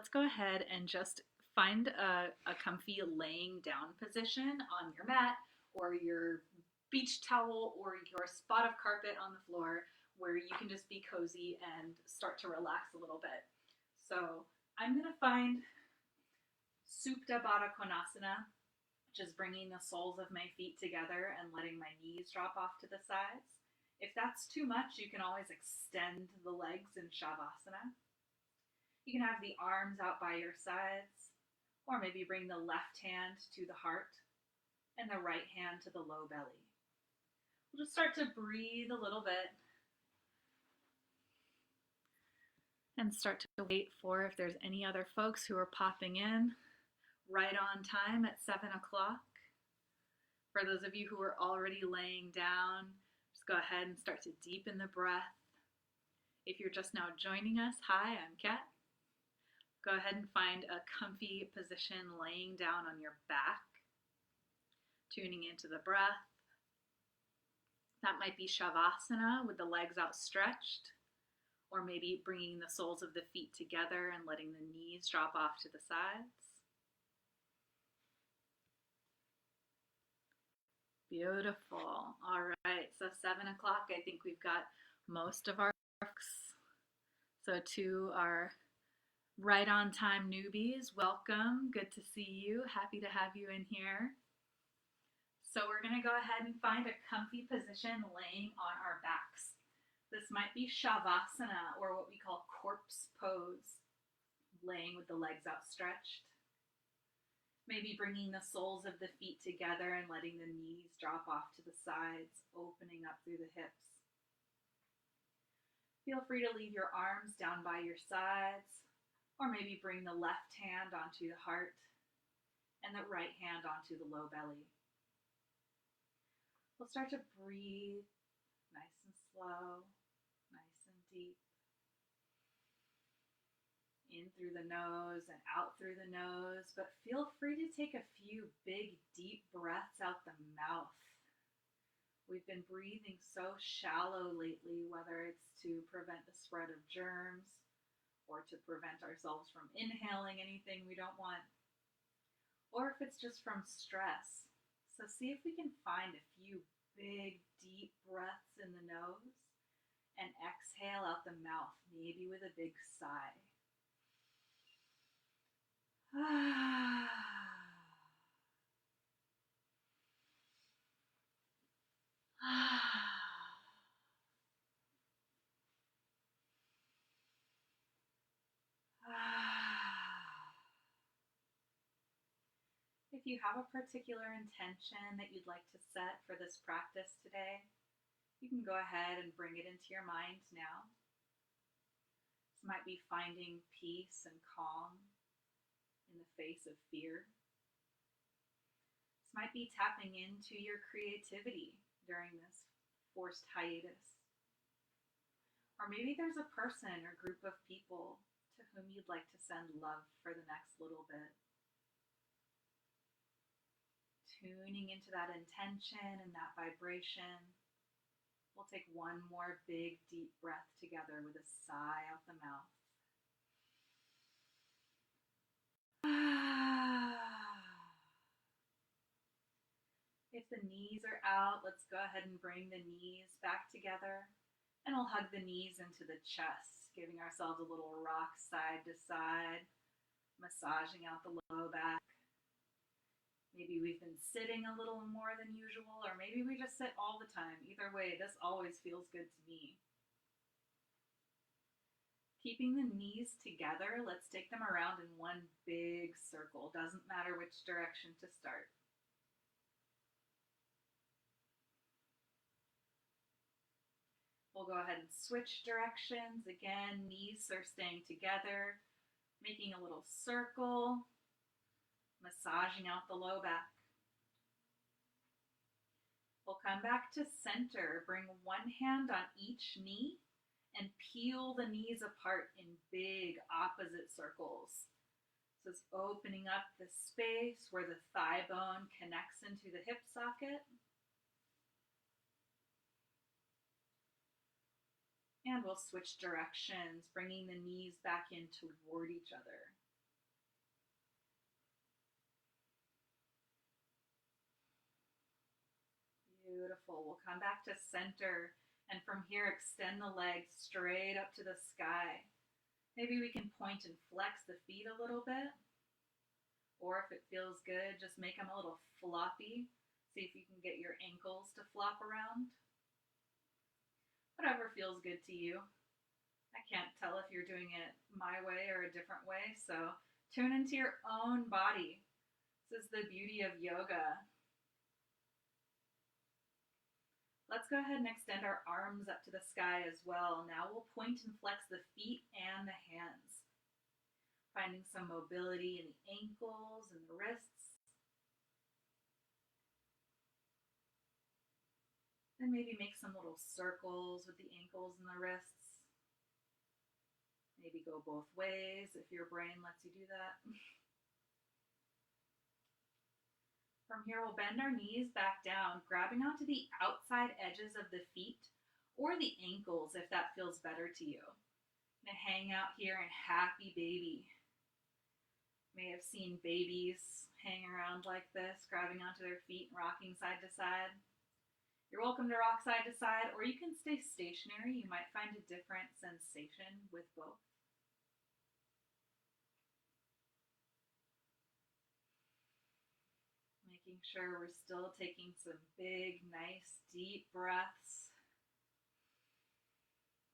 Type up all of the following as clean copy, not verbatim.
Let's go ahead and just find a comfy laying down position on your mat or your beach towel or your spot of carpet on the floor where you can just be cozy and start to relax a little bit. So I'm going to find Supta Baddha Konasana, which is bringing the soles of my feet together and letting my knees drop off to the sides. If that's too much, you can always extend the legs in Shavasana. You can have the arms out by your sides, or maybe bring the left hand to the heart and the right hand to the low belly. We'll just start to breathe a little bit and start to wait for if there's any other folks who are popping in right on time at 7 o'clock. For those of you who are already laying down, just go ahead and start to deepen the breath. If you're just now joining us, hi, I'm Kat. Go ahead and find a comfy position laying down on your back, tuning into the breath. That might be Shavasana with the legs outstretched, or maybe bringing the soles of the feet together and letting the knees drop off to the sides. Beautiful. All right, so 7 o'clock, I think we've got most of our folks. So to our right on time newbies, welcome. Good to see you. Happy to have you in here. So we're going to go ahead and find a comfy position laying on our backs. This might be Shavasana, or what we call corpse pose, laying with the legs outstretched. Maybe bringing the soles of the feet together and letting the knees drop off to the sides, opening up through the hips. Feel free to leave your arms down by your sides, or maybe bring the left hand onto the heart and the right hand onto the low belly. We'll start to breathe nice and slow, nice and deep. In through the nose and out through the nose, but feel free to take a few big, deep breaths out the mouth. We've been breathing so shallow lately, whether it's to prevent the spread of germs or to prevent ourselves from inhaling anything we don't want, or if it's just from stress. So see if we can find a few big, deep breaths in the nose and exhale out the mouth, maybe with a big sigh. If you have a particular intention that you'd like to set for this practice today, you can go ahead and bring it into your mind now. This might be finding peace and calm in the face of fear. This might be tapping into your creativity during this forced hiatus. Or maybe there's a person or group of people to whom you'd like to send love for the next little bit. Tuning into that intention and that vibration. We'll take one more big, deep breath together with a sigh out the mouth. If the knees are out, let's go ahead and bring the knees back together, and we'll hug the knees into the chest, giving ourselves a little rock side to side, massaging out the low back. Maybe we've been sitting a little more than usual, or maybe we just sit all the time. Either way, this always feels good to me. Keeping the knees together, let's take them around in one big circle. Doesn't matter which direction to start. We'll go ahead and switch directions. Again, knees are staying together, making a little circle. Massaging out the low back. We'll come back to center. Bring one hand on each knee and peel the knees apart in big opposite circles. So it's opening up the space where the thigh bone connects into the hip socket. And we'll switch directions, bringing the knees back in toward each other. Beautiful. We'll come back to center, and from here extend the legs straight up to the sky. Maybe we can point and flex the feet a little bit, or if it feels good, just make them a little floppy. See if you can get your ankles to flop around. Whatever feels good to you. I can't tell if you're doing it my way or a different way, so tune into your own body. This is the beauty of yoga. Let's go ahead and extend our arms up to the sky as well. Now we'll point and flex the feet and the hands, finding some mobility in the ankles and the wrists. Then maybe make some little circles with the ankles and the wrists. Maybe go both ways if your brain lets you do that. From here, we'll bend our knees back down, grabbing onto the outside edges of the feet or the ankles if that feels better to you. I'm gonna hang out here in happy baby. May have seen babies hang around like this, grabbing onto their feet and rocking side to side. You're welcome to rock side to side, or you can stay stationary. You might find a different sensation with both. Making sure we're still taking some big, nice, deep breaths.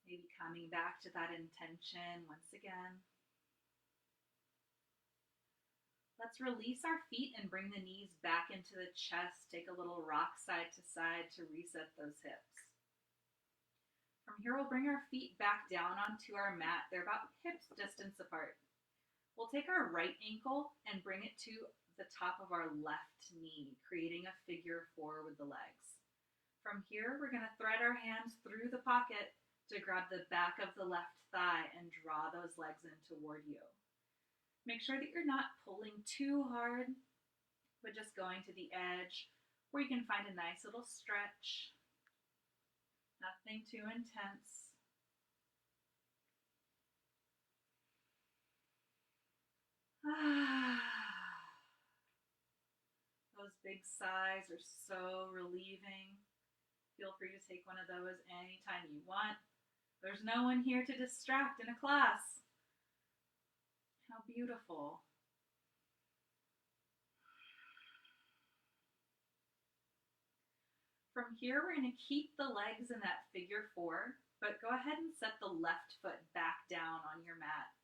Maybe coming back to that intention once again. Let's release our feet and bring the knees back into the chest. Take a little rock side to side to reset those hips. From here, we'll bring our feet back down onto our mat. They're about hips distance apart. We'll take our right ankle and bring it to the top of our left knee, creating a figure 4 with the legs. From here, we're going to thread our hands through the pocket to grab the back of the left thigh and draw those legs in toward you. Make sure that you're not pulling too hard, but just going to the edge where you can find a nice little stretch. Nothing too intense. Those big sighs are so relieving. Feel free to take one of those anytime you want. There's no one here to distract in a class. How beautiful. From here, we're going to keep the legs in that figure 4, but go ahead and set the left foot back down on your mat.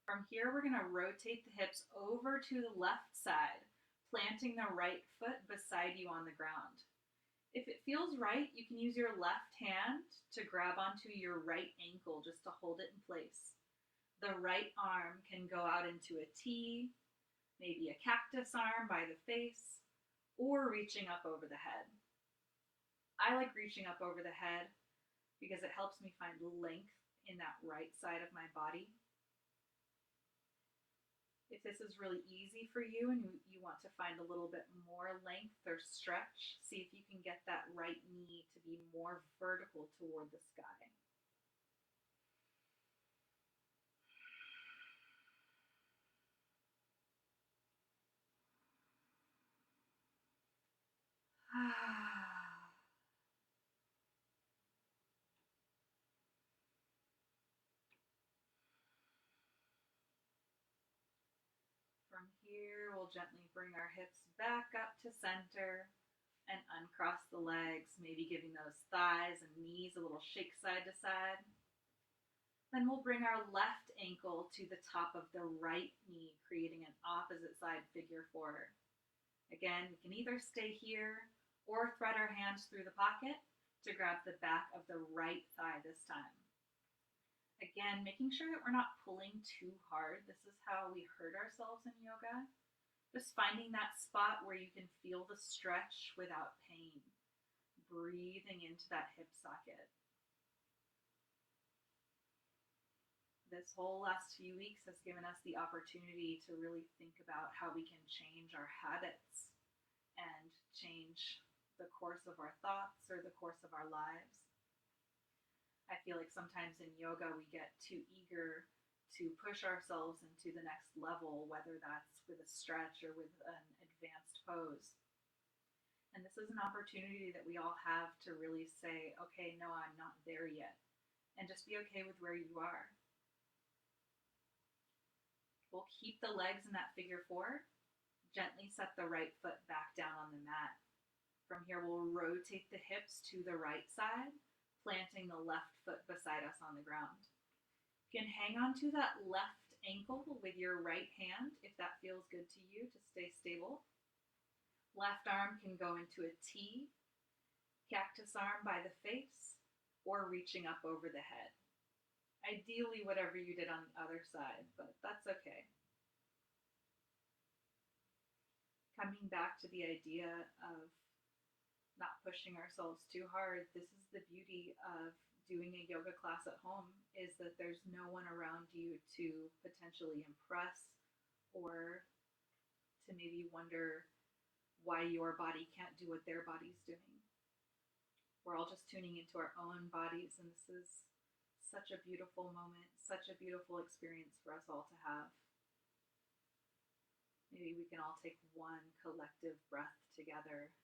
From here, we're going to rotate the hips over to the left side, planting the right foot beside you on the ground. If it feels right, you can use your left hand to grab onto your right ankle just to hold it in place. The right arm can go out into a T, maybe a cactus arm by the face, or reaching up over the head. I like reaching up over the head because it helps me find length in that right side of my body. If this is really easy for you and you want to find a little bit more length or stretch, see if you can get that right knee to be more vertical toward the sky. From here, we'll gently bring our hips back up to center and uncross the legs, maybe giving those thighs and knees a little shake side to side. Then we'll bring our left ankle to the top of the right knee, creating an opposite side figure 4. Again, we can either stay here or thread our hands through the pocket to grab the back of the right thigh this time. Again, making sure that we're not pulling too hard. This is how we hurt ourselves in yoga. Just finding that spot where you can feel the stretch without pain. Breathing into that hip socket. This whole last few weeks has given us the opportunity to really think about how we can change our habits and change the course of our thoughts or the course of our lives. I feel like sometimes in yoga we get too eager to push ourselves into the next level, whether that's with a stretch or with an advanced pose. And this is an opportunity that we all have to really say, okay, no, I'm not there yet. And just be okay with where you are. We'll keep the legs in that figure four. Gently set the right foot back down on the mat. From here, we'll rotate the hips to the right side, planting the left foot beside us on the ground. You can hang on to that left ankle with your right hand if that feels good to you to stay stable. Left arm can go into a T, cactus arm by the face, or reaching up over the head. Ideally, whatever you did on the other side, but that's okay. Coming back to the idea of not pushing ourselves too hard, this is the beauty of doing a yoga class at home, is that there's no one around you to potentially impress or to maybe wonder why your body can't do what their body's doing. We're all just tuning into our own bodies, and this is such a beautiful moment, such a beautiful experience for us all to have. Maybe we can all take one collective breath together.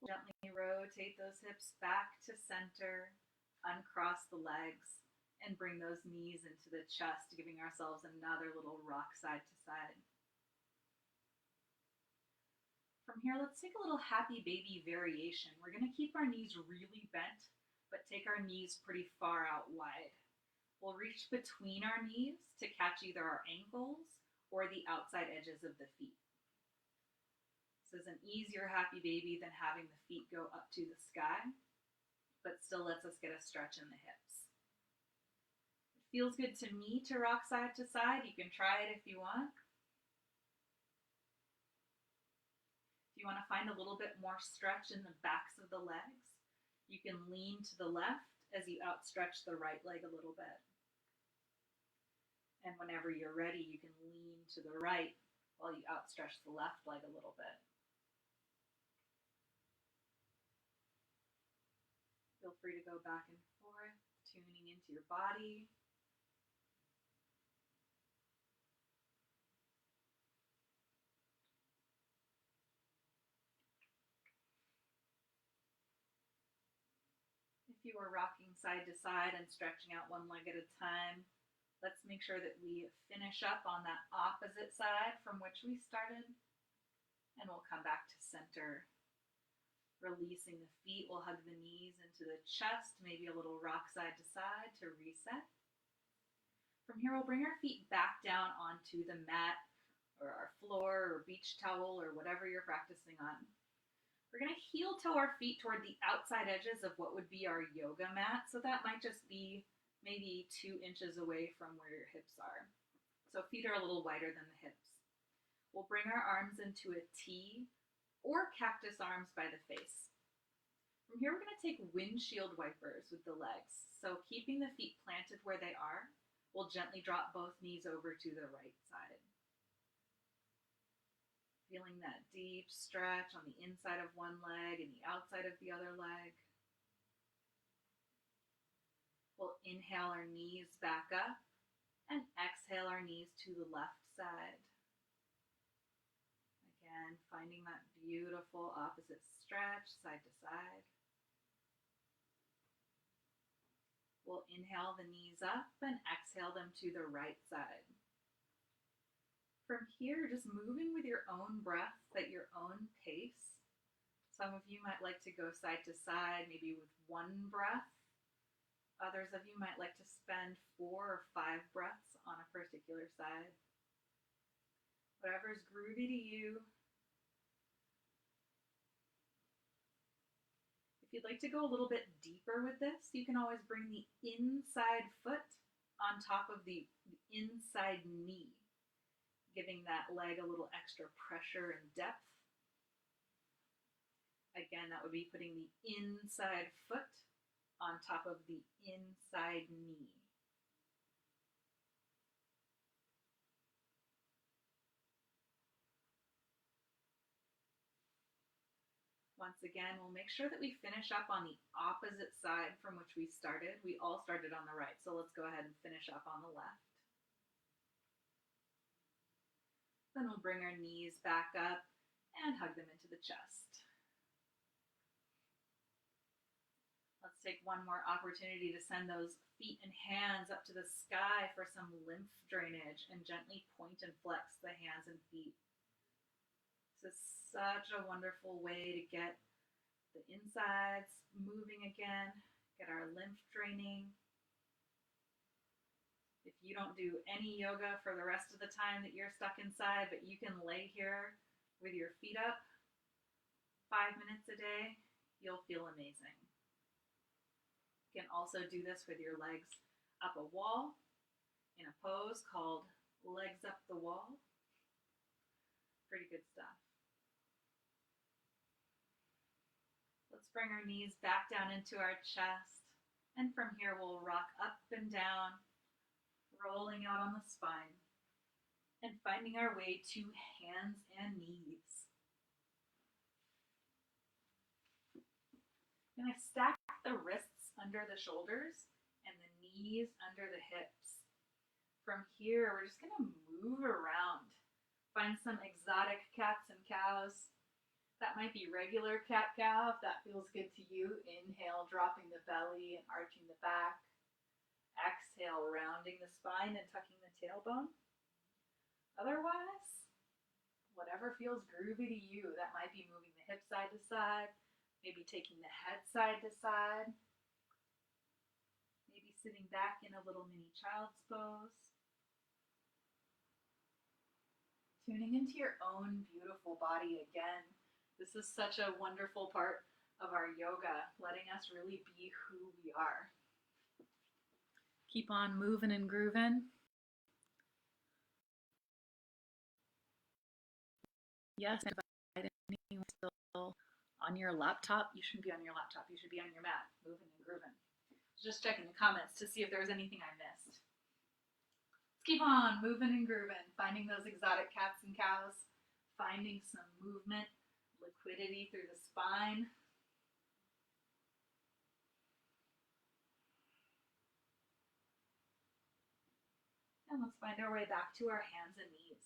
Gently rotate those hips back to center, uncross the legs, and bring those knees into the chest, giving ourselves another little rock side to side. From here, let's take a little happy baby variation. We're going to keep our knees really bent, but take our knees pretty far out wide. We'll reach between our knees to catch either our ankles or the outside edges of the feet. This is an easier happy baby than having the feet go up to the sky, but still lets us get a stretch in the hips. It feels good to me to rock side to side. You can try it if you want. If you want to find a little bit more stretch in the backs of the legs, you can lean to the left as you outstretch the right leg a little bit. And whenever you're ready, you can lean to the right while you outstretch the left leg a little bit. Feel free to go back and forth, tuning into your body. If you are rocking side to side and stretching out one leg at a time, let's make sure that we finish up on that opposite side from which we started, and we'll come back to center. Releasing the feet, we'll hug the knees into the chest, maybe a little rock side to side to reset. From here, we'll bring our feet back down onto the mat or our floor or beach towel or whatever you're practicing on. We're going to heel toe our feet toward the outside edges of what would be our yoga mat. So that might just be maybe 2 inches away from where your hips are. So feet are a little wider than the hips. We'll bring our arms into a T or cactus arms by the face. From here, we're going to take windshield wipers with the legs. So keeping the feet planted where they are, we'll gently drop both knees over to the right side. Feeling that deep stretch on the inside of one leg and the outside of the other leg. We'll inhale our knees back up and exhale our knees to the left side. Again, finding that beautiful opposite stretch side to side. We'll inhale the knees up and exhale them to the right side. From here, just moving with your own breath at your own pace. Some of you might like to go side to side, maybe with one breath. Others of you might like to spend 4 or 5 breaths on a particular side. Whatever's groovy to you. If you'd like to go a little bit deeper with this, you can always bring the inside foot on top of the inside knee, giving that leg a little extra pressure and depth. Again, that would be putting the inside foot on top of the inside knee. Once again, we'll make sure that we finish up on the opposite side from which we started. We all started on the right, so let's go ahead and finish up on the left. Then we'll bring our knees back up and hug them into the chest. Let's take one more opportunity to send those feet and hands up to the sky for some lymph drainage and gently point and flex the hands and feet. This is such a wonderful way to get the insides moving again, get our lymph draining. If you don't do any yoga for the rest of the time that you're stuck inside, but you can lay here with your feet up 5 minutes a day, you'll feel amazing. You can also do this with your legs up a wall in a pose called legs up the wall. Pretty good stuff. Let's bring our knees back down into our chest. And from here, we'll rock up and down, rolling out on the spine, and finding our way to hands and knees. We're going to stack the wrists under the shoulders and the knees under the hips. From here, we're just going to move around. Find some exotic cats and cows. That might be regular cat-cow if that feels good to you. Inhale, dropping the belly and arching the back. Exhale, rounding the spine and tucking the tailbone. Otherwise, whatever feels groovy to you. That might be moving the hips side to side, maybe taking the head side to side, maybe sitting back in a little mini child's pose. Tuning into your own beautiful body again. This is such a wonderful part of our yoga, letting us really be who we are. Keep on moving and grooving. Yes, if anyone's still on your laptop, you shouldn't be on your laptop. You should be on your mat, moving and grooving. Just checking the comments to see if there was anything I missed. Let's keep on moving and grooving, finding those exotic cats and cows, finding some movement, liquidity through the spine. And let's find our way back to our hands and knees.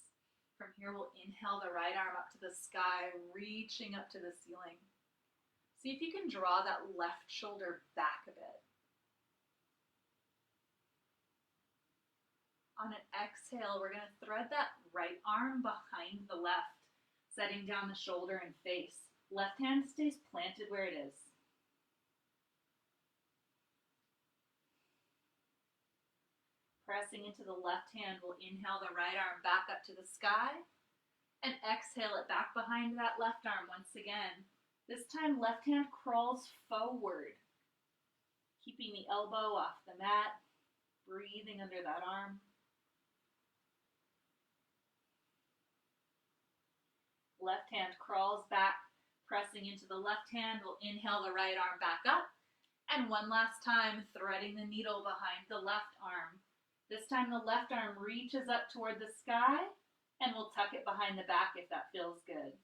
From here, we'll inhale the right arm up to the sky, reaching up to the ceiling. See if you can draw that left shoulder back a bit. On an exhale, we're going to thread that right arm behind the left, setting down the shoulder and face. Left hand stays planted where it is. Pressing into the left hand, we'll inhale the right arm back up to the sky and exhale it back behind that left arm once again. This time, left hand crawls forward, keeping the elbow off the mat, breathing under that arm. Left hand crawls back, pressing into the left hand. We'll inhale the right arm back up. And one last time, threading the needle behind the left arm. This time the left arm reaches up toward the sky, and we'll tuck it behind the back if that feels good.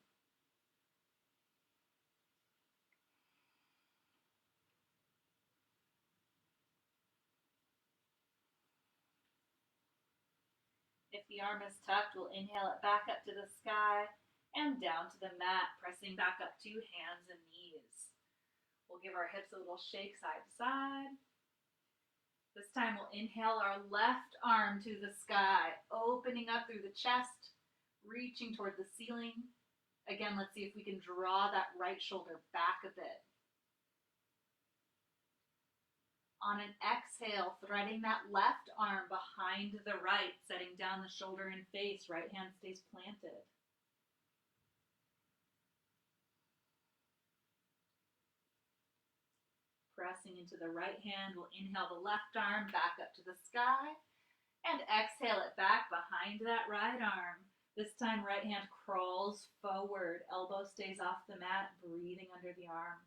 If the arm is tucked, we'll inhale it back up to the sky and down to the mat, pressing back up to hands and knees. We'll give our hips a little shake side to side. This time we'll inhale our left arm to the sky, opening up through the chest, reaching toward the ceiling. Again, let's see if we can draw that right shoulder back a bit. On an exhale, threading that left arm behind the right, setting down the shoulder and face. Right hand stays planted. Pressing into the right hand, we'll inhale the left arm back up to the sky and exhale it back behind that right arm. This time, right hand crawls forward, elbow stays off the mat, breathing under the arm.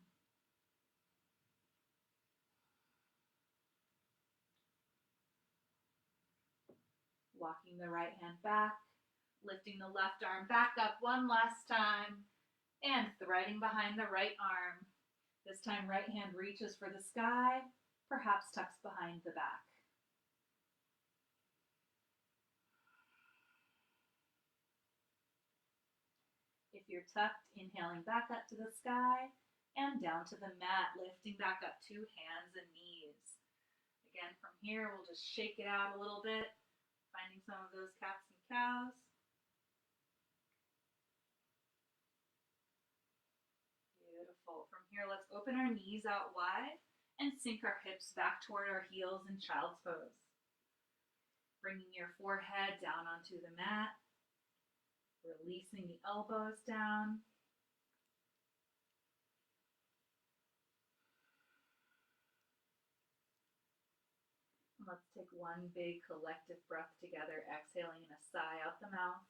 Walking the right hand back, lifting the left arm back up one last time, And threading behind the right arm. This time right hand reaches for the sky, perhaps tucks behind the back. If you're tucked, inhaling back up to the sky and down to the mat, lifting back up to hands and knees. Again, from here, we'll just shake it out a little bit, finding some of those cats and cows. Beautiful. From here, let's open our knees out wide and sink our hips back toward our heels in child's pose. Bringing your forehead down onto the mat, releasing the elbows down. Let's take one big collective breath together, exhaling in a sigh out the mouth.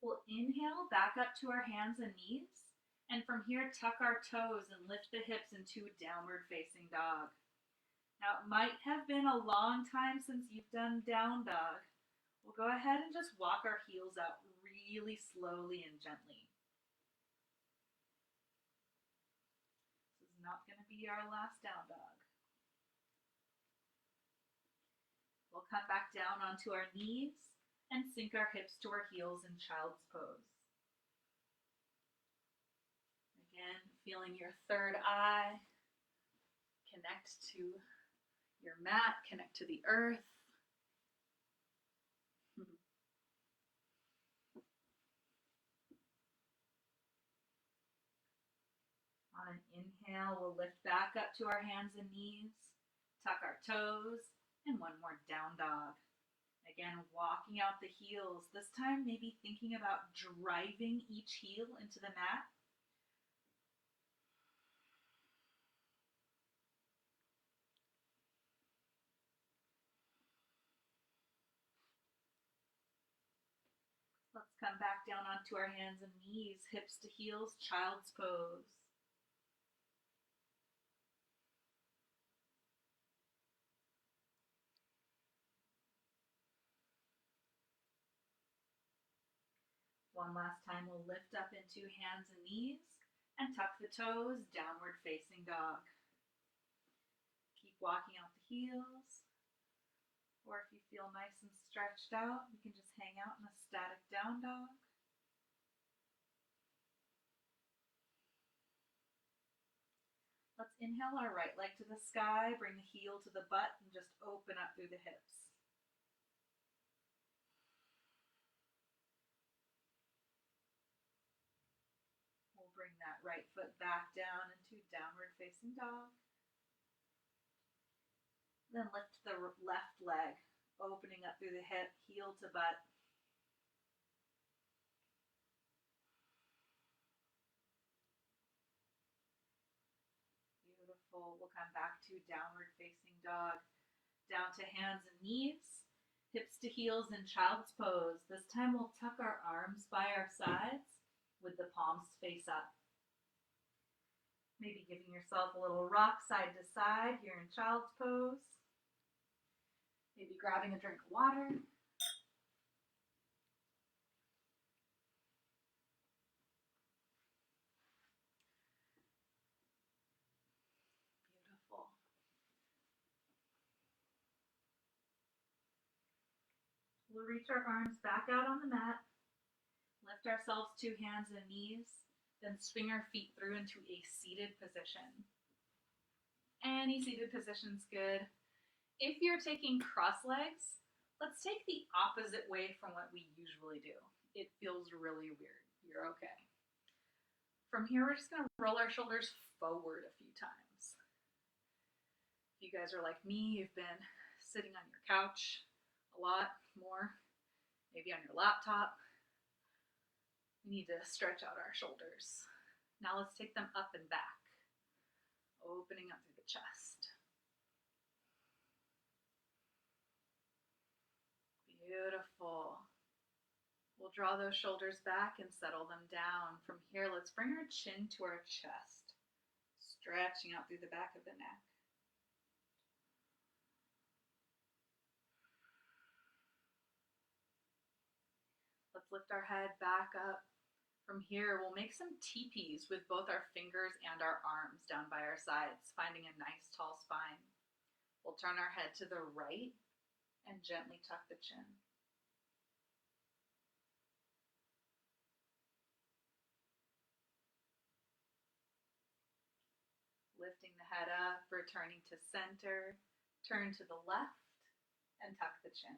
We'll inhale back up to our hands and knees, and from here tuck our toes and lift the hips into downward facing dog. Now it might have been a long time since you've done down dog. We'll go ahead and just walk our heels out really slowly and gently. This is not going to be our last down dog. We'll come back down onto our knees and sink our hips to our heels in child's pose. Again, feeling your third eye, connect to your mat, connect to the earth. On an inhale, we'll lift back up to our hands and knees, tuck our toes, and one more down dog. Again, walking out the heels. This time, maybe thinking about driving each heel into the mat. Let's come back down onto our hands and knees, hips to heels, child's pose. One last time, we'll lift up into hands and knees and tuck the toes, downward facing dog. Keep walking out the heels. Or if you feel nice and stretched out, you can just hang out in a static down dog. Let's inhale our right leg to the sky, bring the heel to the butt, and just open up through the hips. We'll bring that right foot back down into downward facing dog. Then lift the left leg, opening up through the hip, heel to butt. Beautiful. We'll come back to downward facing dog, down to hands and knees, hips to heels in child's pose. This time we'll tuck our arms by our sides with the palms face up. Maybe giving yourself a little rock side to side here in child's pose. Maybe grabbing a drink of water. Beautiful. We'll reach our arms back out on the mat. Lift ourselves to hands and knees. Then swing our feet through into a seated position. Any seated position's good. If you're taking cross legs, let's take the opposite way from what we usually do. It feels really weird. You're okay. From here, we're just going to roll our shoulders forward a few times. If you guys are like me, you've been sitting on your couch a lot more, maybe on your laptop. We need to stretch out our shoulders. Now let's take them up and back, opening up through the chest. Beautiful. We'll draw those shoulders back and settle them down. From here, let's bring our chin to our chest, stretching out through the back of the neck. Let's lift our head back up. From here, we'll make some teepees with both our fingers and our arms down by our sides, finding a nice tall spine. We'll turn our head to the right and gently tuck the chin. Lifting the head up, returning to center, turn to the left and tuck the chin.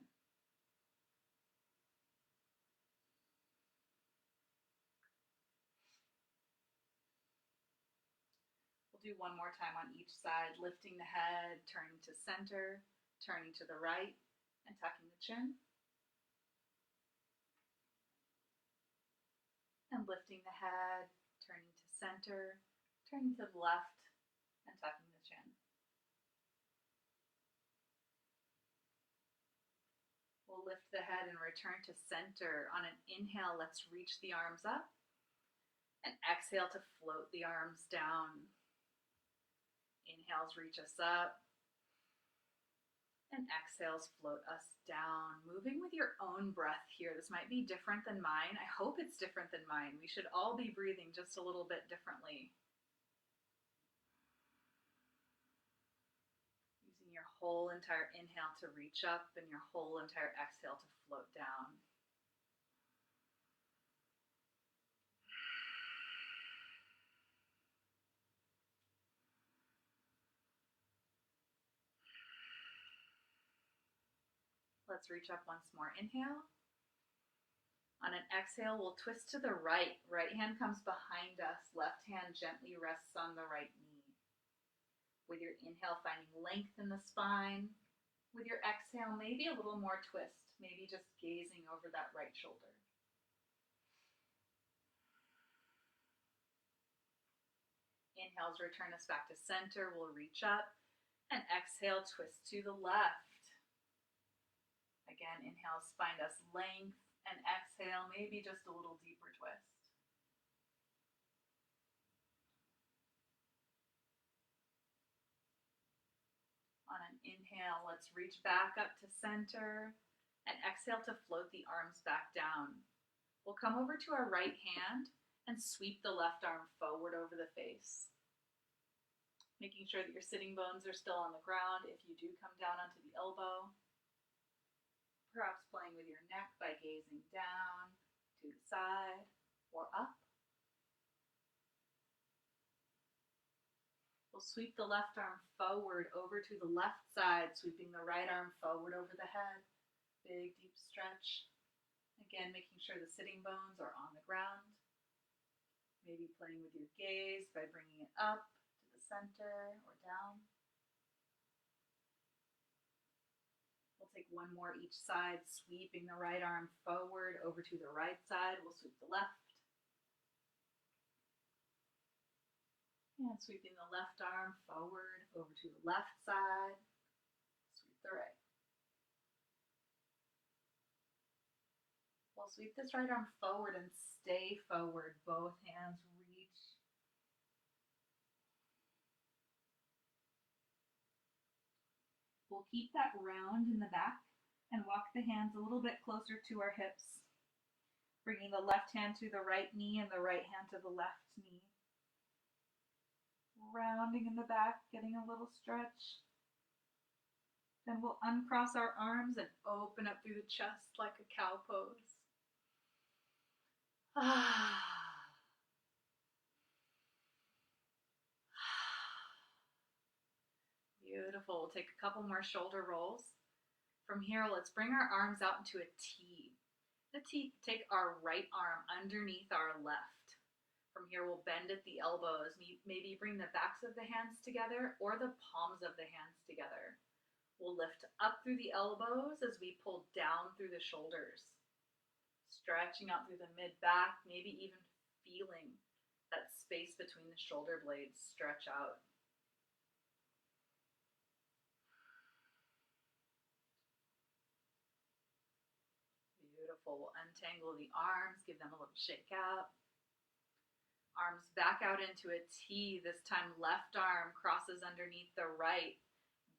We'll do one more time on each side, lifting the head, turning to center, turning to the right, and tucking the chin. And lifting the head, turning to center, turning to the left, and tucking the chin. We'll lift the head and return to center. On an inhale, let's reach the arms up, and exhale to float the arms down. Inhales reach us up, and exhales float us down. Moving with your own breath here. This might be different than mine. I hope it's different than mine. We should all be breathing just a little bit differently. Using your whole entire inhale to reach up and your whole entire exhale to float down. Let's reach up once more. Inhale. On an exhale, we'll twist to the right. Right hand comes behind us. Left hand gently rests on the right knee. With your inhale, finding length in the spine. With your exhale, maybe a little more twist. Maybe just gazing over that right shoulder. Inhales return us back to center. We'll reach up. And exhale, twist to the left. Again, inhales find us length, and exhale, maybe just a little deeper twist. On an inhale, let's reach back up to center, and exhale to float the arms back down. We'll come over to our right hand and sweep the left arm forward over the face. Making sure that your sitting bones are still on the ground if you do come down onto the elbow. Perhaps playing with your neck by gazing down, to the side, or up. We'll sweep the left arm forward over to the left side, sweeping the right arm forward over the head. Big, deep stretch. Again, making sure the sitting bones are on the ground. Maybe playing with your gaze by bringing it up to the center or down. We'll take one more each side, sweeping the right arm forward over to the right side. We'll sweep the left. And sweeping the left arm forward over to the left side. Sweep the right. We'll sweep this right arm forward and stay forward. Both hands reach. We'll keep that round in the back and walk the hands a little bit closer to our hips. Bringing the left hand to the right knee and the right hand to the left knee. Rounding in the back, getting a little stretch. Then we'll uncross our arms and open up through the chest like a cow pose. Beautiful. We'll take a couple more shoulder rolls. From here, let's bring our arms out into a T. The T, take our right arm underneath our left. From here, we'll bend at the elbows. Maybe bring the backs of the hands together or the palms of the hands together. We'll lift up through the elbows as we pull down through the shoulders. Stretching out through the mid-back, maybe even feeling that space between the shoulder blades stretch out. Beautiful. We'll untangle the arms, give them a little shake out. Arms back out into a T. This time left arm crosses underneath the right.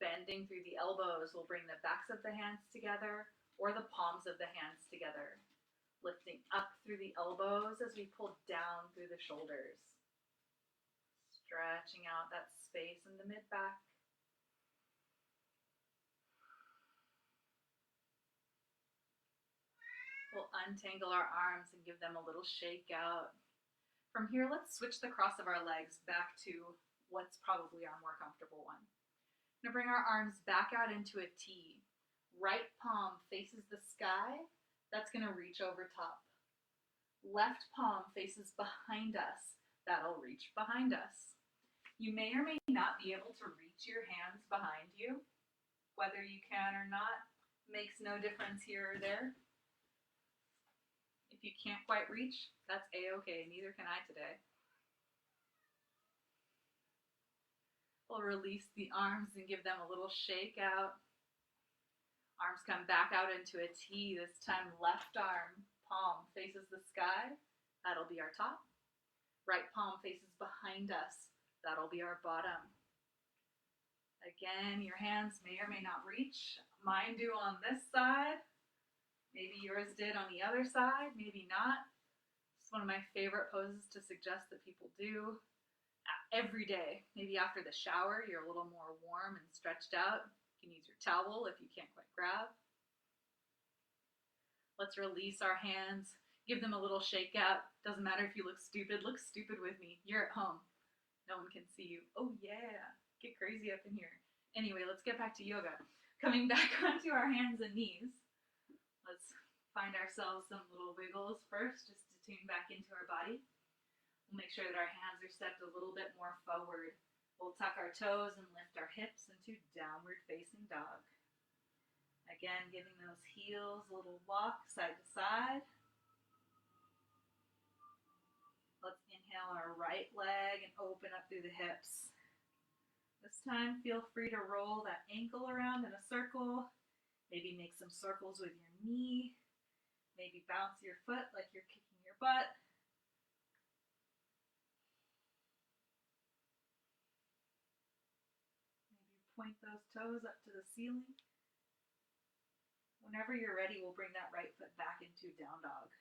Bending through the elbows, we'll bring the backs of the hands together or the palms of the hands together. Lifting up through the elbows as we pull down through the shoulders. Stretching out that space in the mid-back. We'll untangle our arms and give them a little shake out. From here, let's switch the cross of our legs back to what's probably our more comfortable one. We're going to bring our arms back out into a T. Right palm faces the sky. That's going to reach over top. Left palm faces behind us. That'll reach behind us. You may or may not be able to reach your hands behind you. Whether you can or not makes no difference here or there. If you can't quite reach, that's a-okay. Neither can I today. We'll release the arms and give them a little shake out. Arms come back out into a T. This time left arm, palm faces the sky. That'll be our top. Right palm faces behind us. That'll be our bottom. Again, your hands may or may not reach. Mine do on this side. Maybe yours did on the other side, maybe not. It's one of my favorite poses to suggest that people do every day. Maybe after the shower, you're a little more warm and stretched out. You can use your towel if you can't quite grab. Let's release our hands. Give them a little shake out. Doesn't matter if you look stupid with me. You're at home. No one can see you. Oh yeah, get crazy up in here. Anyway, let's get back to yoga. Coming back onto our hands and knees. Let's find ourselves some little wiggles first, just to tune back into our body. We'll make sure that our hands are stepped a little bit more forward. We'll tuck our toes and lift our hips into downward facing dog. Again, giving those heels a little walk side to side. Let's inhale our right leg and open up through the hips. This time, feel free to roll that ankle around in a circle. Maybe make some circles with your knee. Maybe bounce your foot like you're kicking your butt. Maybe point those toes up to the ceiling. Whenever you're ready, we'll bring that right foot back into down dog.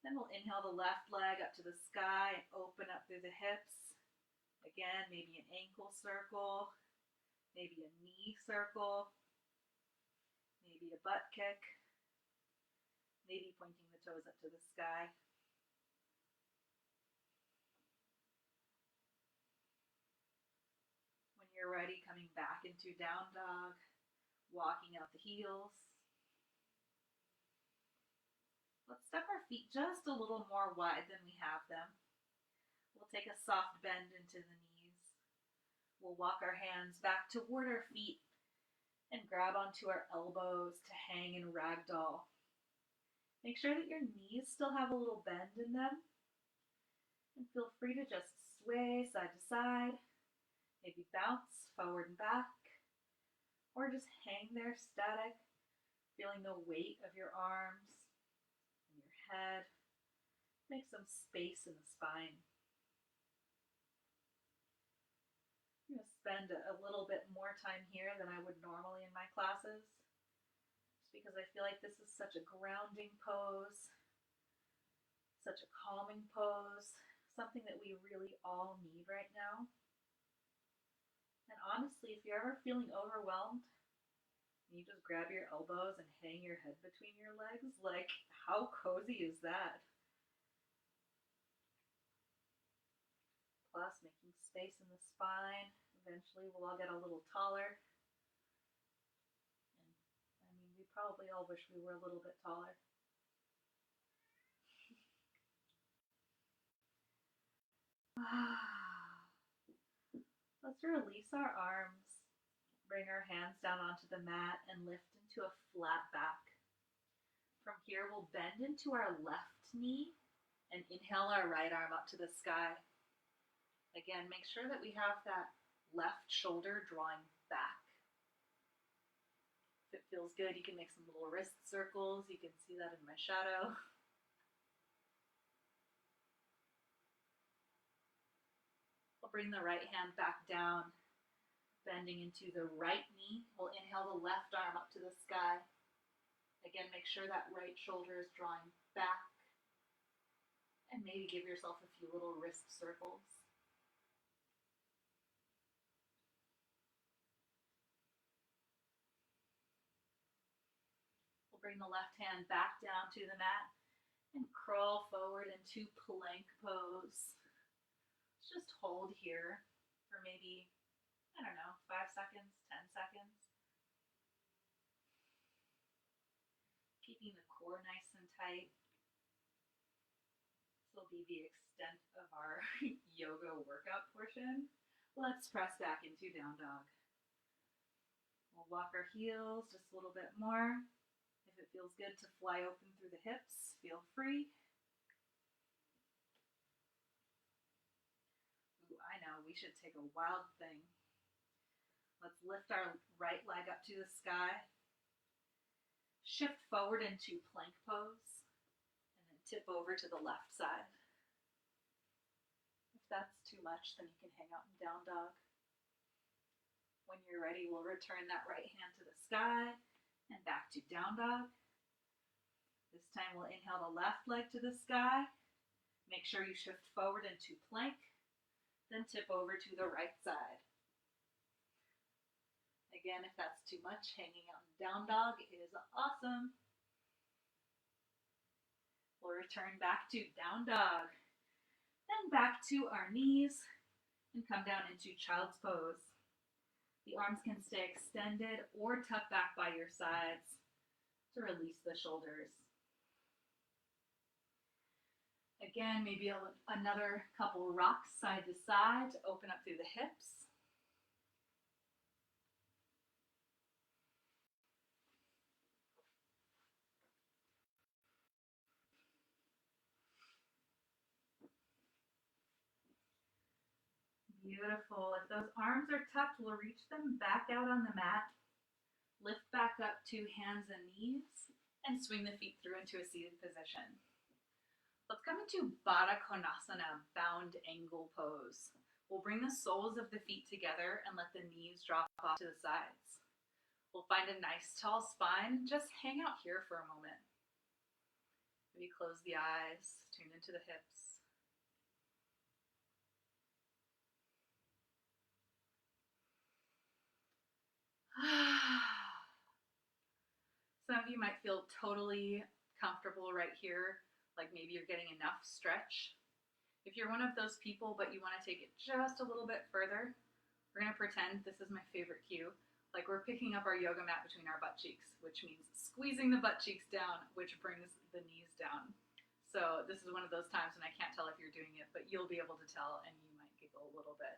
Then we'll inhale the left leg up to the sky and open up through the hips. Again, maybe an ankle circle, maybe a knee circle, maybe a butt kick, maybe pointing the toes up to the sky. When you're ready, coming back into down dog, walking out the heels. Let's step our feet just a little more wide than we have them. We'll take a soft bend into the knees. We'll walk our hands back toward our feet and grab onto our elbows to hang in ragdoll. Make sure that your knees still have a little bend in them. And feel free to just sway side to side, maybe bounce forward and back, or just hang there static, feeling the weight of your arms and your head. Make some space in the spine. I'm going to spend a little bit more time here than I would normally in my classes, just because I feel like this is such a grounding pose, such a calming pose, something that we really all need right now. And honestly, if you're ever feeling overwhelmed, you just grab your elbows and hang your head between your legs. Like, how cozy is that? Plus, making space in the spine. Eventually, we'll all get a little taller. And, I mean, we probably all wish we were a little bit taller. Let's release our arms, bring our hands down onto the mat and lift into a flat back. From here, we'll bend into our left knee and inhale our right arm up to the sky. Again, make sure that we have that left shoulder drawing back. If it feels good, you can make some little wrist circles. You can see that in my shadow. We'll bring the right hand back down, bending into the right knee. We'll inhale the left arm up to the sky. Again, make sure that right shoulder is drawing back, and maybe give yourself a few little wrist circles. We'll bring the left hand back down to the mat and crawl forward into plank pose. Just hold here for maybe, I don't know, 5 seconds, 10 seconds. Keeping the core nice and tight. This will be the extent of our yoga workout portion. Let's press back into down dog. We'll walk our heels just a little bit more. If it feels good to fly open through the hips, feel free. Ooh, I know, we should take a wild thing. Let's lift our right leg up to the sky. Shift forward into plank pose. And then tip over to the left side. If that's too much, then you can hang out in down dog. When you're ready, we'll return that right hand to the sky and back to down dog. This time we'll inhale the left leg to the sky. Make sure you shift forward into plank, then tip over to the right side. Again, if that's too much, hanging out in down dog is awesome. We'll return back to down dog. Then back to our knees and come down into child's pose. The arms can stay extended or tucked back by your sides to release the shoulders. Again, maybe another couple rocks side to side to open up through the hips. Beautiful. If those arms are tucked, we'll reach them back out on the mat. Lift back up to hands and knees and swing the feet through into a seated position. Let's come into Baddha Konasana, bound angle pose. We'll bring the soles of the feet together and let the knees drop off to the sides. We'll find a nice tall spine. Just hang out here for a moment. Maybe close the eyes, tune into the hips. Some of you might feel totally comfortable right here, like maybe you're getting enough stretch. If you're one of those people but you want to take it just a little bit further, we're going to pretend, this is my favorite cue, like we're picking up our yoga mat between our butt cheeks, which means squeezing the butt cheeks down, which brings the knees down. So this is one of those times when I can't tell if you're doing it, but you'll be able to tell and you might giggle a little bit.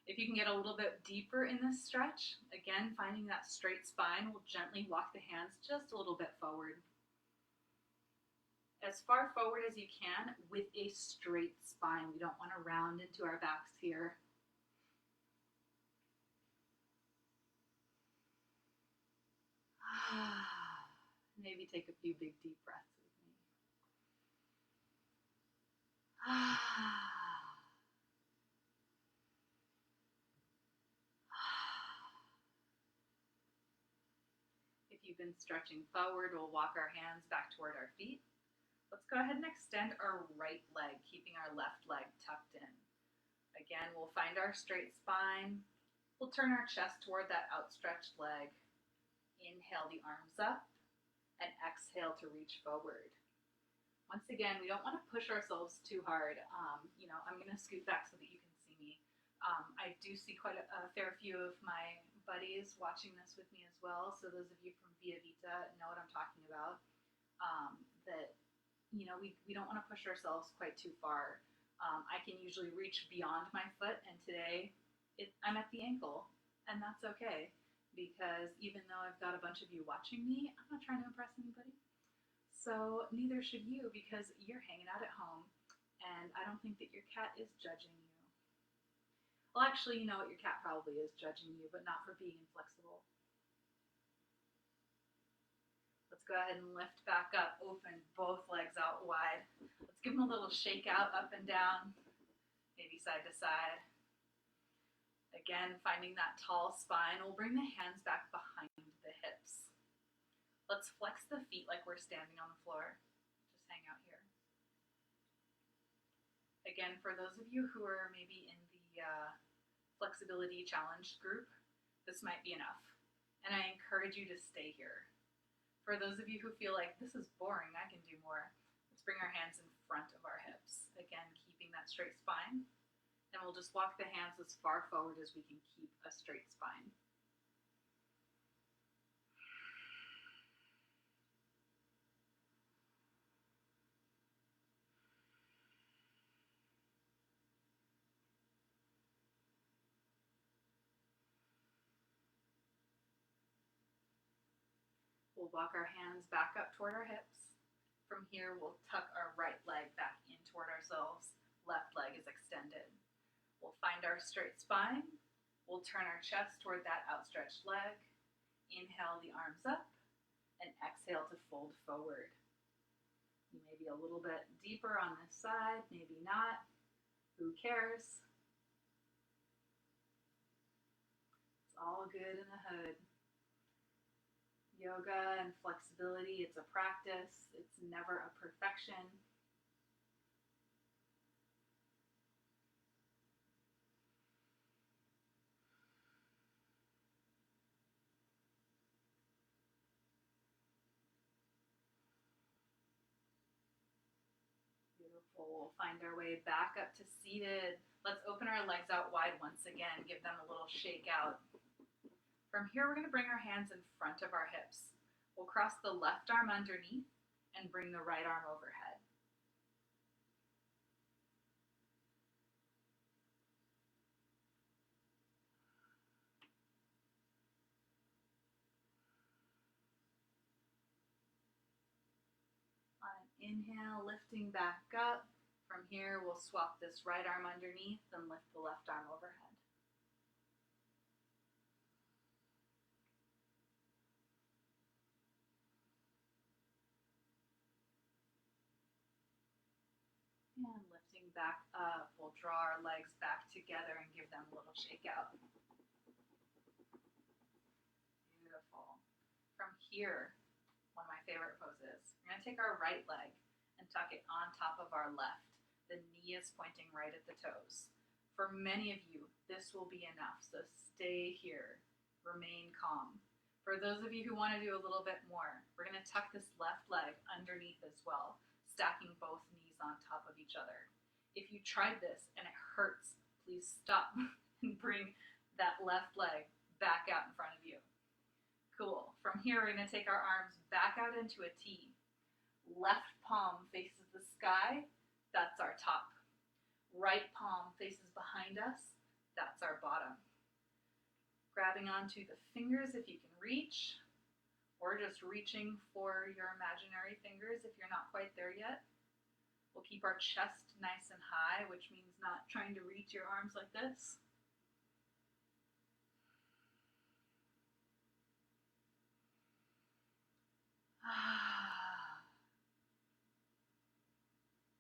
If you can get a little bit deeper in this stretch, again, finding that straight spine, we'll gently walk the hands just a little bit forward. As far forward as you can with a straight spine. We don't want to round into our backs here. Maybe take a few big deep breaths with me. If you've been stretching forward, we'll walk our hands back toward our feet. Let's go ahead and extend our right leg, keeping our left leg tucked in. Again, we'll find our straight spine. We'll turn our chest toward that outstretched leg. Inhale the arms up and exhale to reach forward. Once again, we don't want to push ourselves too hard. I'm going to scoot back so that you can see me. I do see quite a fair few of my buddies watching this with me as well. So those of you from E-RYT know what I'm talking about. We don't want to push ourselves quite too far. I can usually reach beyond my foot, and today I'm at the ankle, and that's okay, because even though I've got a bunch of you watching me, I'm not trying to impress anybody. So neither should you, because you're hanging out at home, and I don't think that your cat is judging you. Well, actually, you know what, your cat probably is judging you, but not for being inflexible. Let's go ahead and lift back up, open both legs out wide. Let's give them a little shake out, up and down, maybe side to side. Again, finding that tall spine. We'll bring the hands back behind the hips. Let's flex the feet like we're standing on the floor. Just hang out here. Again, for those of you who are maybe in the flexibility challenge group, this might be enough. And I encourage you to stay here. For those of you who feel like this is boring, I can do more, let's bring our hands in front of our hips. Again, keeping that straight spine. And we'll just walk the hands as far forward as we can keep a straight spine. We'll walk our hands back up toward our hips. From here, we'll tuck our right leg back in toward ourselves. Left leg is extended. We'll find our straight spine. We'll turn our chest toward that outstretched leg. Inhale the arms up and exhale to fold forward. You may be a little bit deeper on this side, maybe not. Who cares? It's all good in the hood. Yoga and flexibility, it's a practice. It's never a perfection. Beautiful. We'll find our way back up to seated. Let's open our legs out wide once again. Give them a little shake out. From here, we're going to bring our hands in front of our hips. We'll cross the left arm underneath and bring the right arm overhead. On an inhale, lifting back up. From here, we'll swap this right arm underneath and lift the left arm overhead. And lifting back up, we'll draw our legs back together and give them a little shake out. Beautiful. From here, one of my favorite poses, we're going to take our right leg and tuck it on top of our left. The knee is pointing right at the toes. For many of you, this will be enough, so stay here. Remain calm. For those of you who want to do a little bit more, we're going to tuck this left leg underneath as well, stacking both knees on top of each other. If you tried this and it hurts, please stop and bring that left leg back out in front of you. Cool. From here, we're going to take our arms back out into a T. Left palm faces the sky. That's our top. Right palm faces behind us. That's our bottom. Grabbing onto the fingers if you can reach, or just reaching for your imaginary fingers if you're not quite there yet. We'll keep our chest nice and high, which means not trying to reach your arms like this.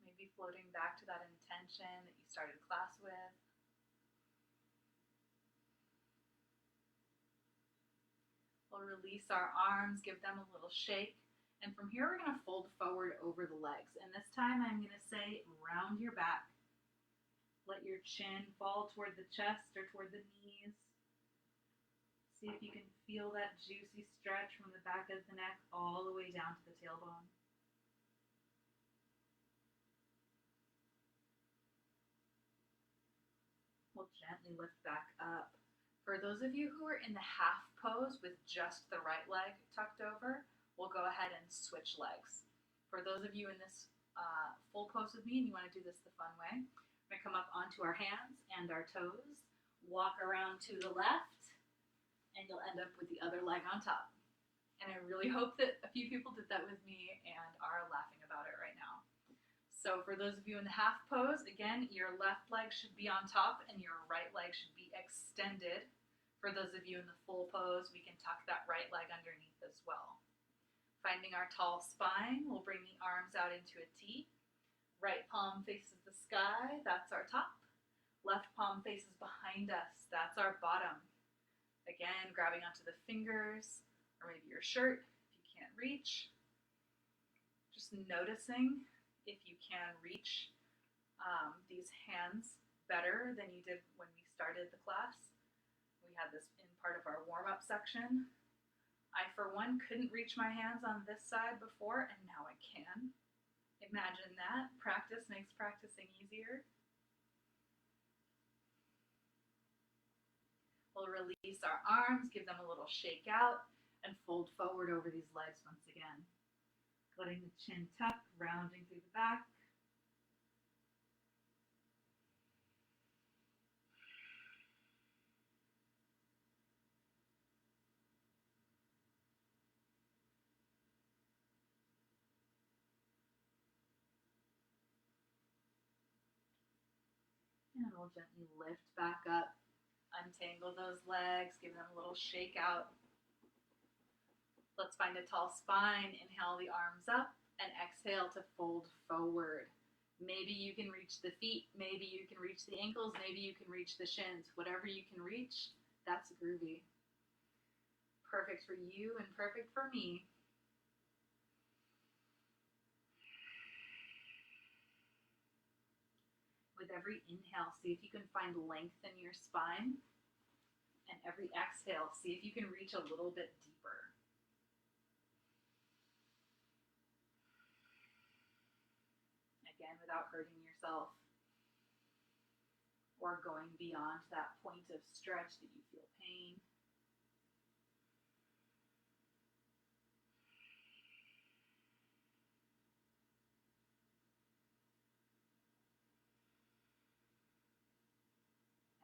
Maybe floating back to that intention that you started class with. We'll release our arms, give them a little shake. And from here, we're going to fold forward over the legs. And this time, I'm going to say round your back. Let your chin fall toward the chest or toward the knees. See if you can feel that juicy stretch from the back of the neck all the way down to the tailbone. We'll gently lift back up. For those of you who are in the half pose with just the right leg tucked over, we'll go ahead and switch legs. For those of you in this full pose with me and you want to do this the fun way, we're going to come up onto our hands and our toes, walk around to the left, and you'll end up with the other leg on top. And I really hope that a few people did that with me and are laughing about it right now. So for those of you in the half pose, again, your left leg should be on top and your right leg should be extended. For those of you in the full pose, we can tuck that right leg underneath as well. Finding our tall spine, we'll bring the arms out into a T. Right palm faces the sky, that's our top. Left palm faces behind us, that's our bottom. Again, grabbing onto the fingers, or maybe your shirt, if you can't reach. Just noticing if you can reach these hands better than you did when we started the class. We had this in part of our warm-up section. I, for one, couldn't reach my hands on this side before, and now I can. Imagine that. Practice makes practicing easier. We'll release our arms, give them a little shake out, and fold forward over these legs once again. Letting the chin tuck, rounding through the back. And we'll gently lift back up, untangle those legs, give them a little shake out. Let's find a tall spine. Inhale the arms up and exhale to fold forward. Maybe you can reach the feet, maybe you can reach the ankles, maybe you can reach the shins. Whatever you can reach, that's groovy. Perfect for you and perfect for me. With every inhale, see if you can find length in your spine. And every exhale, see if you can reach a little bit deeper. Again, without hurting yourself or going beyond that point of stretch that you feel pain.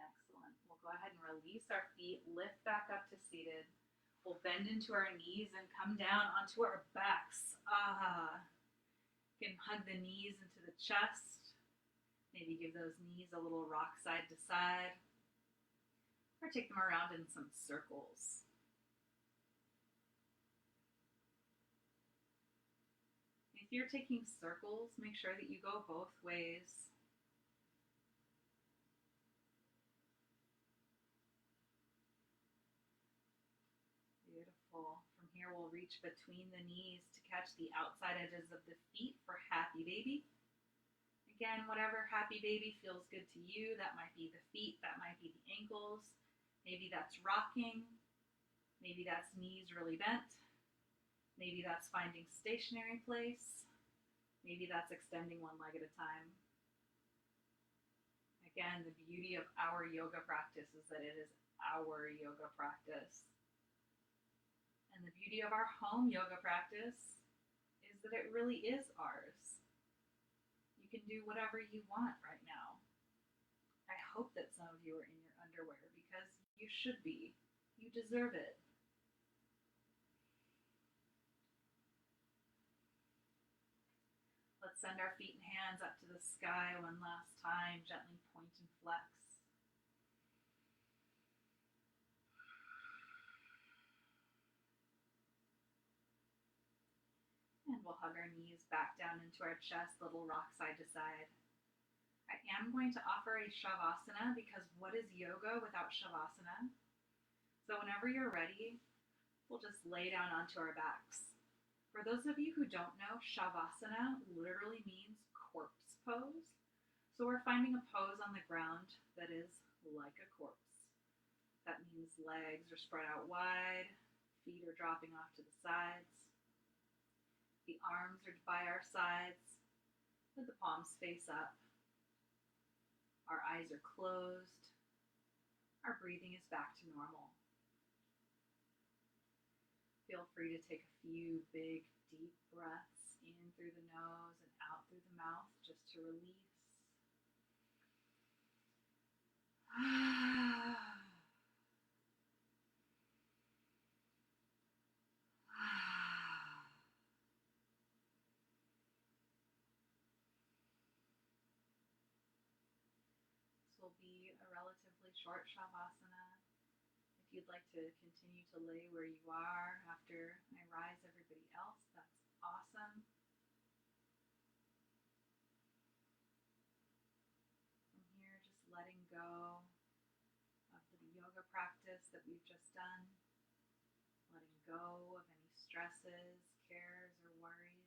Excellent. We'll go ahead and release our feet, lift back up to seated. We'll bend into our knees and come down onto our backs. You can hug the knees into the chest. Maybe give those knees a little rock side to side. Or take them around in some circles. If you're taking circles, make sure that you go both ways. Beautiful. From here, we'll reach between the knees to catch the outside edges of the feet for happy baby. Again, whatever happy baby feels good to you. That might be the feet, that might be the ankles. Maybe that's rocking. Maybe that's knees really bent. Maybe that's finding stationary place. Maybe that's extending one leg at a time. Again, the beauty of our yoga practice is that it is our yoga practice. And the beauty of our home yoga practice is that it really is ours. You can do whatever you want right now. I hope that some of you are in your underwear because you should be. You deserve it. Let's send our feet and hands up to the sky one last time. Gently point and flex. And we'll hug our knees back down into our chest, little rock side to side. I am going to offer a Shavasana because what is yoga without Shavasana? So whenever you're ready, we'll just lay down onto our backs. For those of you who don't know, Shavasana literally means corpse pose. So we're finding a pose on the ground that is like a corpse. That means legs are spread out wide, feet are dropping off to the sides. The arms are by our sides, with the palms face up. Our eyes are closed. Our breathing is back to normal. Feel free to take a few big, deep breaths in through the nose and out through the mouth just to release. Will be a relatively short Shavasana. If you'd like to continue to lay where you are after I rise everybody else, that's awesome. From here, just letting go of the yoga practice that we've just done, letting go of any stresses, cares, or worries.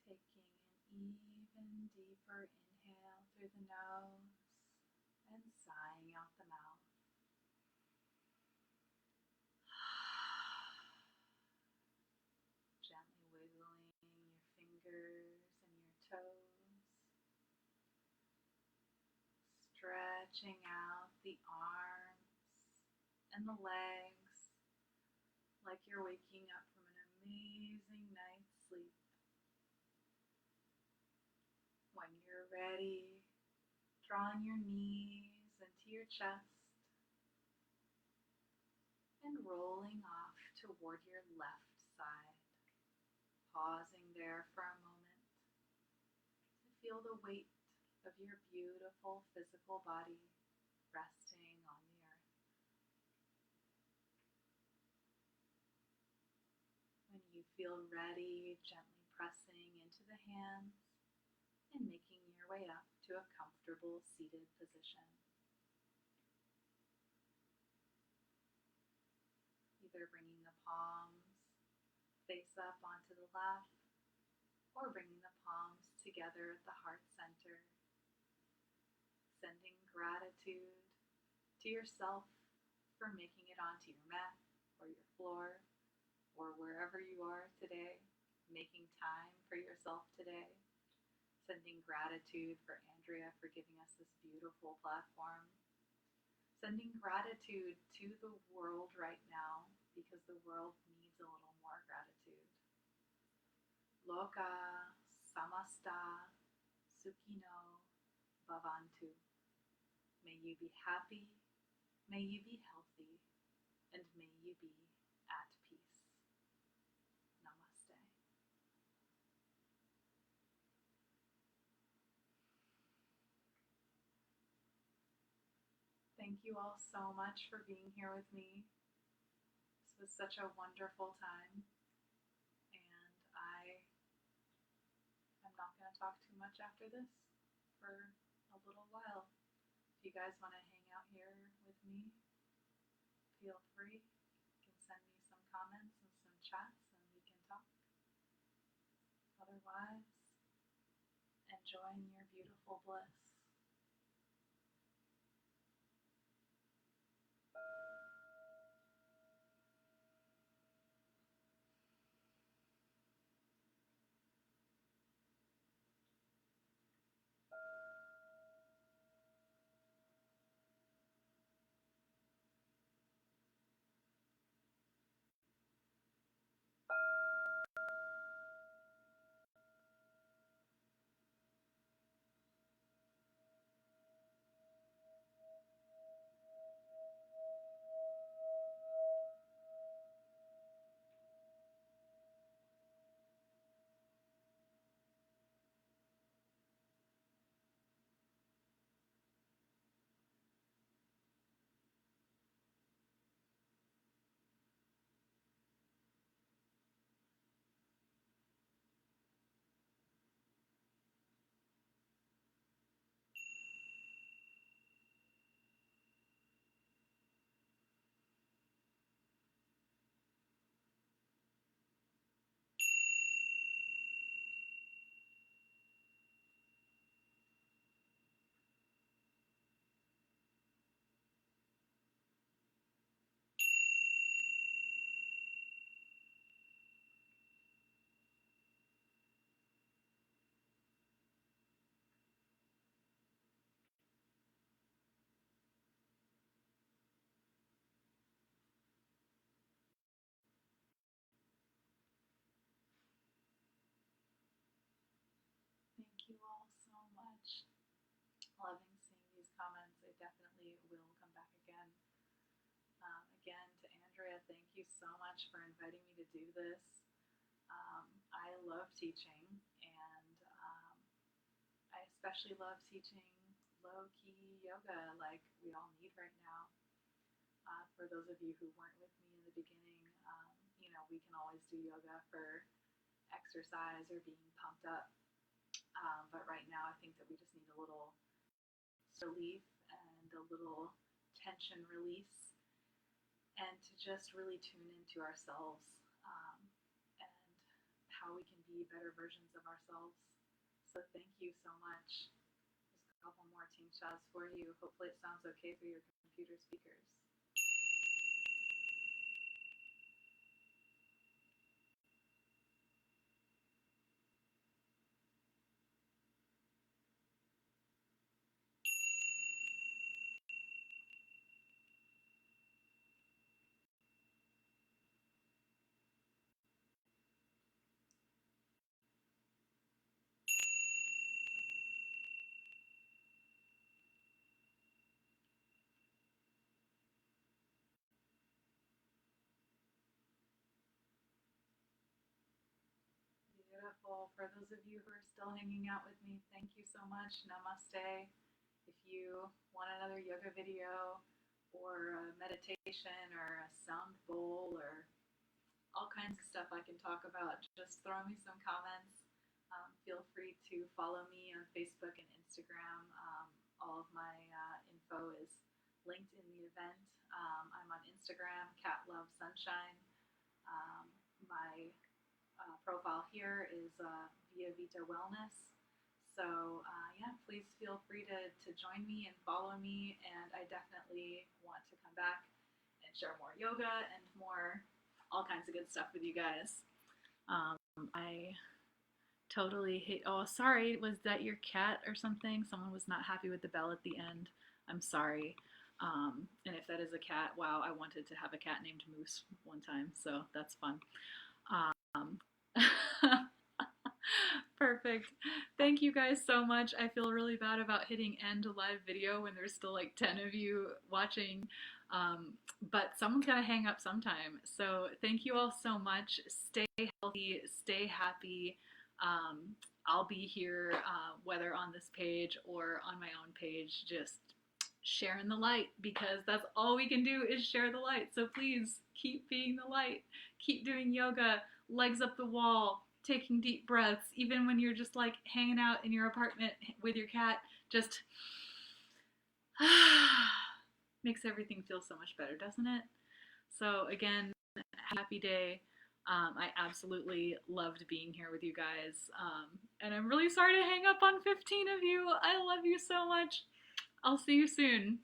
Taking an even deeper inhale through the nose and sighing out the mouth. Gently wiggling your fingers and your toes, stretching out the arms and the legs like you're waking up from an amazing night's sleep. When you're ready, drawing your knees into your chest and rolling off toward your left side, pausing there for a moment to feel the weight of your beautiful physical body resting on the earth. When you feel ready, gently pressing into the hands and making your way up to a comfortable seated position. Either bringing the palms face up onto the lap or bringing the palms together at the heart center, sending gratitude to yourself for making it onto your mat or your floor or wherever you are today, making time for yourself today, sending gratitude for Andrea for giving us this beautiful platform, sending gratitude to the world right now because the world needs a little more gratitude. Loka samasta sukhino bhavantu. May you be happy, may you be healthy, and may you be at peace. Namaste. Thank you all so much for being here with me. This was such a wonderful time, and I am not going to talk too much after this for a little while. If you guys want to hang out here with me, feel free. You can send me some comments and some chats and we can talk. Otherwise, enjoying your beautiful bliss. you so much for inviting me to do this. I love teaching, and I especially love teaching low-key yoga like we all need right now. For those of you who weren't with me in the beginning, we can always do yoga for exercise or being pumped up. But right now, I think that we just need a little relief and a little tension release, and to just really tune into ourselves, and how we can be better versions of ourselves. So thank you so much. Just a couple more ting shots for you. Hopefully it sounds okay through your computer speakers. Beautiful. For those of you who are still hanging out with me, thank you so much. Namaste. If you want another yoga video or a meditation or a sound bowl or all kinds of stuff I can talk about, just throw me some comments. Feel free to follow me on Facebook and Instagram. All of my info is linked in the event. I'm on Instagram, Cat Love Sunshine. My profile here is Via Vita Wellness. So yeah, please feel free to join me and follow me, and I definitely want to come back and share more yoga and more all kinds of good stuff with you guys. I totally hate, oh sorry, was that your cat or something? Someone was not happy with the bell at the end. I'm sorry. And if that is a cat, wow, I wanted to have a cat named Moose one time, so that's fun. Perfect. Thank you guys so much. I feel really bad about hitting end live video when there's still like 10 of you watching, but someone's got to hang up sometime. So thank you all so much. Stay healthy, stay happy. I'll be here, whether on this page or on my own page, just sharing the light, because that's all we can do is share the light. So please keep being the light. Keep doing yoga, legs up the wall, taking deep breaths, even when you're just like hanging out in your apartment with your cat, just makes everything feel so much better, doesn't it? So again, happy day. I absolutely loved being here with you guys. And I'm really sorry to hang up on 15 of you. I love you so much. I'll see you soon.